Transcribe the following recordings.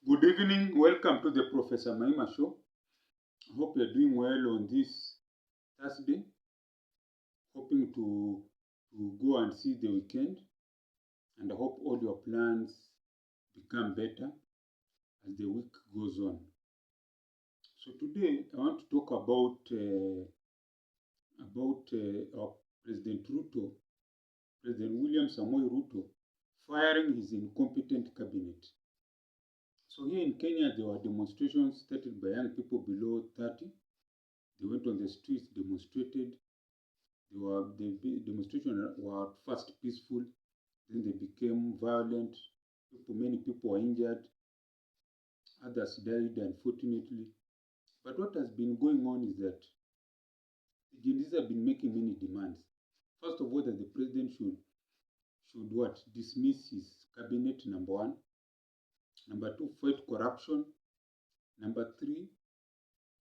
Good evening. Welcome to the Professor Maima Show. I hope you're doing well on this Thursday. Hoping to go and see the weekend. And I hope all your plans become better as the week goes on. So today I want to talk about our President Ruto, President William Samoi Ruto, firing his incompetent cabinet. So here in Kenya, there were demonstrations started by young people below 30. They went on the streets, demonstrated. The demonstrations were at first peaceful, then they became violent. Many people were injured, others died, unfortunately. But what has been going on is that the Gen Zs have been making many demands. First of all, that the president should what? Dismiss his cabinet, number one. Number two, fight corruption. Number three,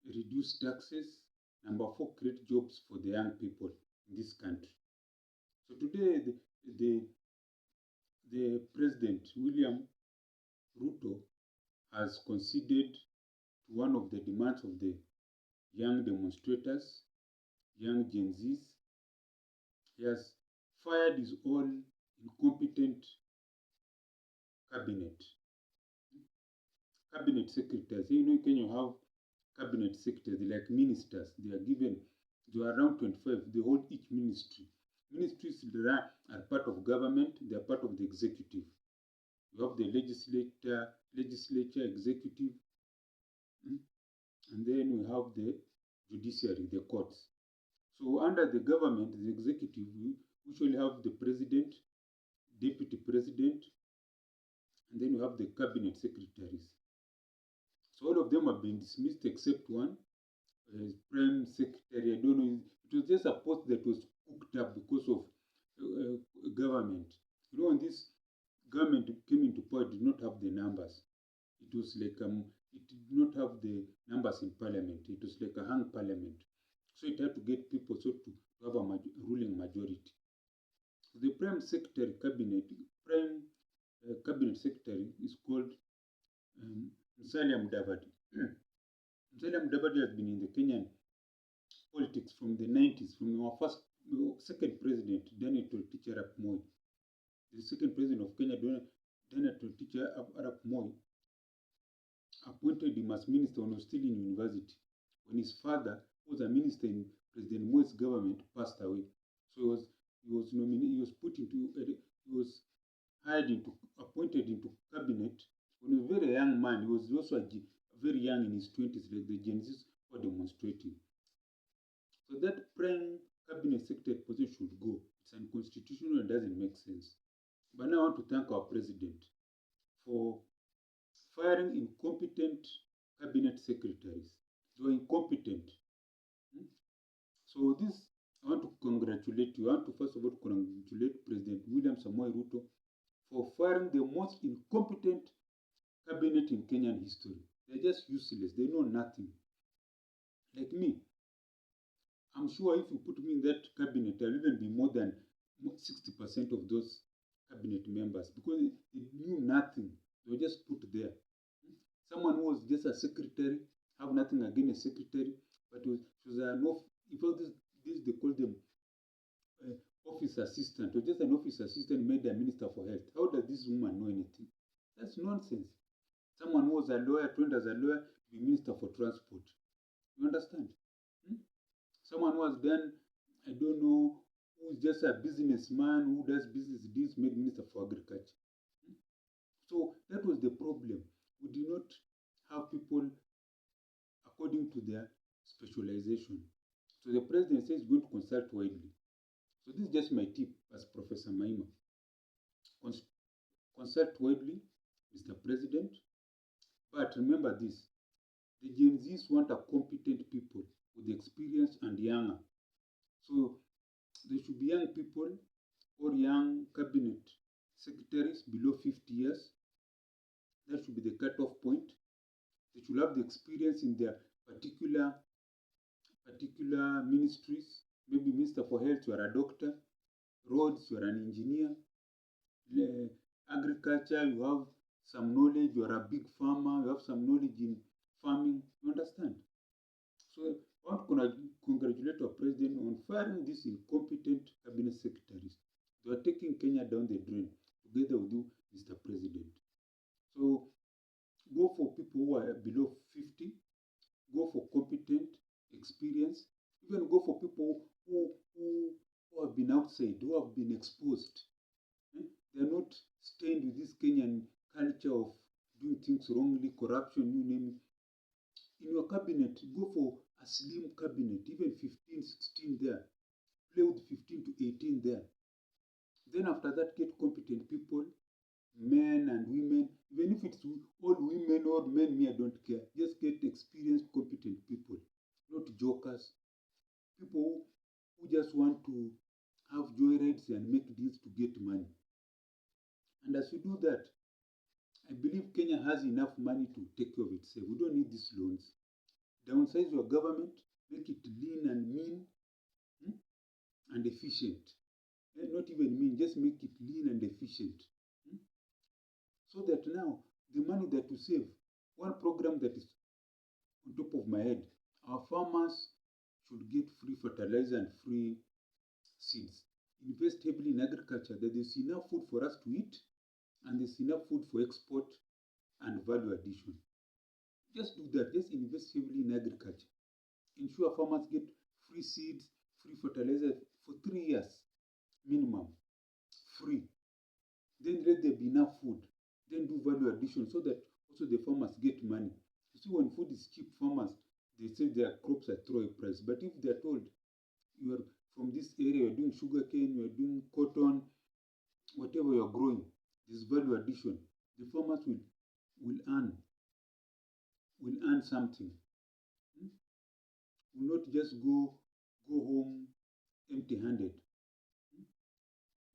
reduce taxes. Number four, create jobs for the young people in this country. So today, the President, William Ruto, has conceded to one of the demands of the young demonstrators, young Gen Zs. He has fired his own incompetent cabinet secretaries. You know, can you have cabinet secretaries like ministers? They are around 25. They hold each ministry. Ministries are part of government. They are part of the executive. You have the legislature, executive, and then we have the judiciary, the courts. So under the government, the executive, we usually have the president, deputy president, and then you have the cabinet secretaries. So all of them have been dismissed except one, prime secretary. I don't know, it was just a post that was cooked up because of government. You know, when this government came into power, it did not have the numbers. It was like it did not have the numbers in parliament. It was like a hung parliament. So it had to get people to have a ruling majority. So the prime secretary cabinet secretary is called Musalia Mudavadi. Musalia Mudavadi has been in the Kenyan politics from the 90s, from our second president, Daniel Toroitich Arap Moi. The second president of Kenya, Daniel Toroitich Arap Moi, appointed him as minister when he was still in university, when his father, who was a minister in President Moi's government, passed away. So he was appointed into cabinet when he was a very young man. He was also very young in his 20s, like the Gen Zs were demonstrating. So that prime cabinet secretary position should go. It's unconstitutional and doesn't make sense. But now I want to thank our president for firing incompetent cabinet secretaries. They were incompetent. So I want to congratulate you. I want to first of all congratulate President William Samoi Ruto for firing the most incompetent cabinet in Kenyan history. They're just useless. They know nothing. Like me, I'm sure if you put me in that cabinet, I'll even be more than 60% of those cabinet members because they knew nothing. They were just put there. Someone who was just a secretary, have nothing against a secretary, but she was they call them office assistant, or just an office assistant made a minister for health. How does this woman know anything? That's nonsense. Someone who was a lawyer, trained as a lawyer, to be minister for transport. You understand? Someone who has done, I don't know, who's just a businessman, who does business deals, made minister for agriculture. So that was the problem. We did not have people according to their specialization. So the president says he's going to consult widely. So this is just my tip as Professor Maima. Consult widely, Mr. President. But remember this, the Gen Zs want a competent people with experience and younger. So there should be young people or young cabinet secretaries below 50 years. That should be the cutoff point. They should have the experience in their particular ministries. Maybe Minister for Health, you are a doctor. Roads, you are an engineer. Agriculture, you have some knowledge, you are a big farmer, you have some knowledge in farming, you understand? So I want to congratulate our president on firing these incompetent cabinet secretaries. They are taking Kenya down the drain together with you, Mr. President. So go for people who are below 50, go for competent, experience, even go for people who have been outside, who have been exposed. They are not stained with this Kenyan culture of doing things wrongly, corruption, you name it. In your cabinet, go for a slim cabinet, even 15, 16 there. Play with 15 to 18 there. Then after that, get competent people, men and women. Even if it's all women or men, me, I don't care. Just get experienced, competent people, not jokers. People who just want to have joyrides and make deals to get money. And as you do that, I believe Kenya has enough money to take care of itself. We don't need these loans. Downsize your government, make it lean and mean and efficient. Not even mean, just make it lean and efficient. So that now, the money that you save, one program that is on top of my head, our farmers should get free fertilizer and free seeds. Invest heavily in agriculture, that there's enough food for us to eat, and there's enough food for export and value addition. Just do that. Just invest heavily in agriculture. Ensure farmers get free seeds, free fertilizer for 3 years minimum, free. Then let there be enough food. Then do value addition so that also the farmers get money. You see, when food is cheap, farmers, they say their crops are throw a price. But if they're told you are from this area, you're doing sugarcane, you're doing cotton, whatever you're growing, this value addition, the farmers will earn something. Will not just go home empty-handed.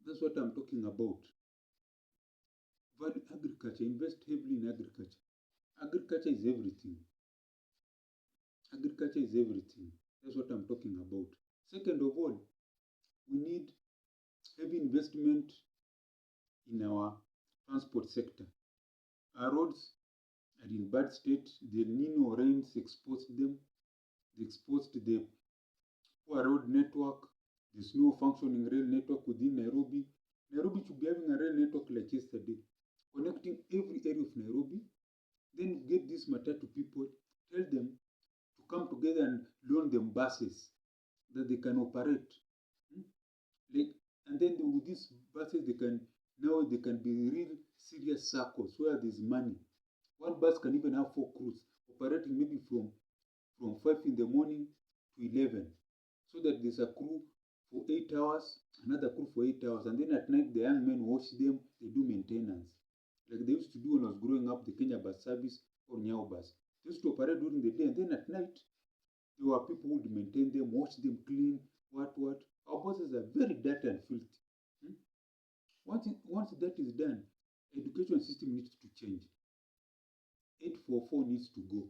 That's what I'm talking about. Value agriculture, invest heavily in agriculture. Agriculture is everything. Agriculture is everything. That's what I'm talking about. Second of all, we need heavy investment in our transport sector. Our roads are in bad state. The El Nino rains exposed them. They exposed the poor road network. There's no functioning rail network within Nairobi. Nairobi should be having a rail network like yesterday, connecting every area of Nairobi. Then get this matter to people, tell them to come together and loan them buses that they can operate. And then with these buses, they can be real serious circles where there's money. One bus can even have 4 crews operating maybe from 5 in the morning to 11, so that there's a crew for 8 hours, another crew for 8 hours, and then at night the young men wash them, they do maintenance. Like they used to do when I was growing up, the Kenya bus service or Nyao bus. They used to operate during the day, and then at night, there were people who would maintain them, wash them, clean, what. Our buses are very dirty and filthy. Once that is done, education system needs to change. 844 needs to go.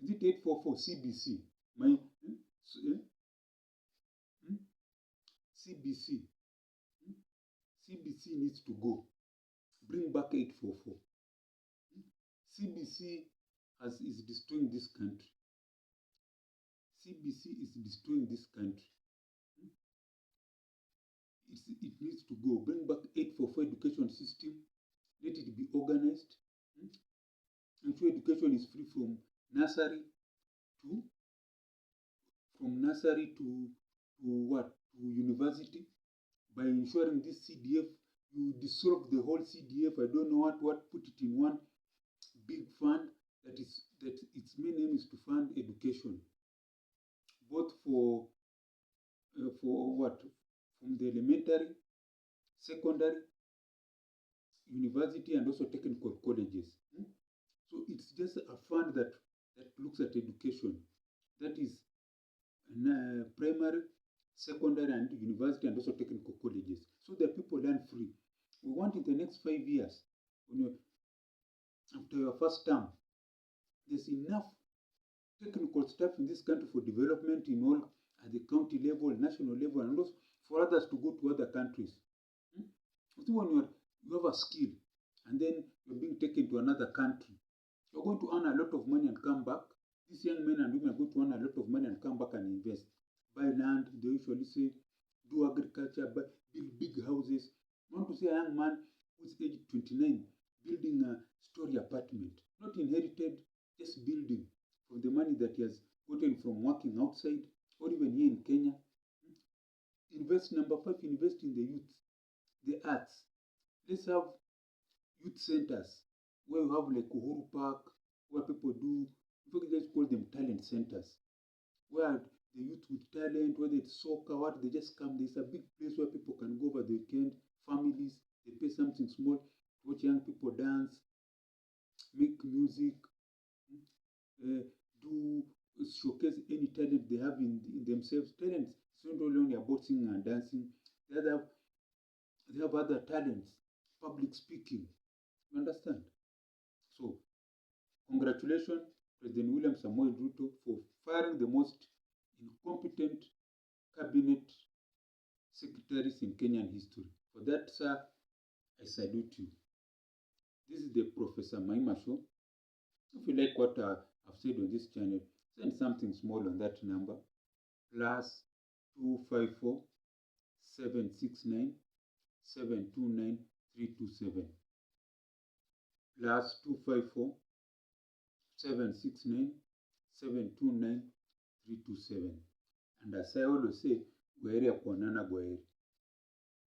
Is it 844 CBC? CBC. CBC needs to go. Bring back 844. CBC is destroying this country. CBC is destroying this country. It needs to go. Bring back 844 education system. Let it be organized. Ensure education is free from nursery to what? To university. By ensuring this CDF, you dissolve the whole CDF. I don't know what. Put it in one big fund that its main aim is to fund education, both for what? From the elementary, secondary, university, and also technical colleges. So it's just a fund that looks at education. That is primary, secondary, and university, and also technical colleges, so that people learn free. We want in the next 5 years, after your first term, there's enough technical staff in this country for development in all at the county level, national level, and also for others to go to other countries. See, when you have a skill into another country. You're going to earn a lot of money and come back. These young men and women are going to earn a lot of money and come back and invest. Buy land, they usually say, do agriculture, build big houses. I want to see a young man who's age 29 building a story apartment, not inherited, just building from the money that he has gotten from working outside or even here in Kenya. Invest, number 5, invest in the youth, the arts. Let's have youth centers where you have like Uhuru Park, where people do, in fact, let's call them talent centers, where the youth with talent, whether it's soccer, what, they just come. There's a big place where people can go over the weekend, families, they pay something small, watch young people dance, make music, do showcase any talent they have in themselves. Talents, it's not only about singing and dancing. They have other talents, public speaking. You understand? So, congratulations, President William Samoi Ruto, for firing the most incompetent cabinet secretaries in Kenyan history. For that, sir, I salute you. This is the Professor Maima Show. If you like what I've said on this channel, send something small on that number. Plus 254 769 729 327. Plus 254 769 729 327. And as I always say, Gwaheri ya kuonana, Gwaheri.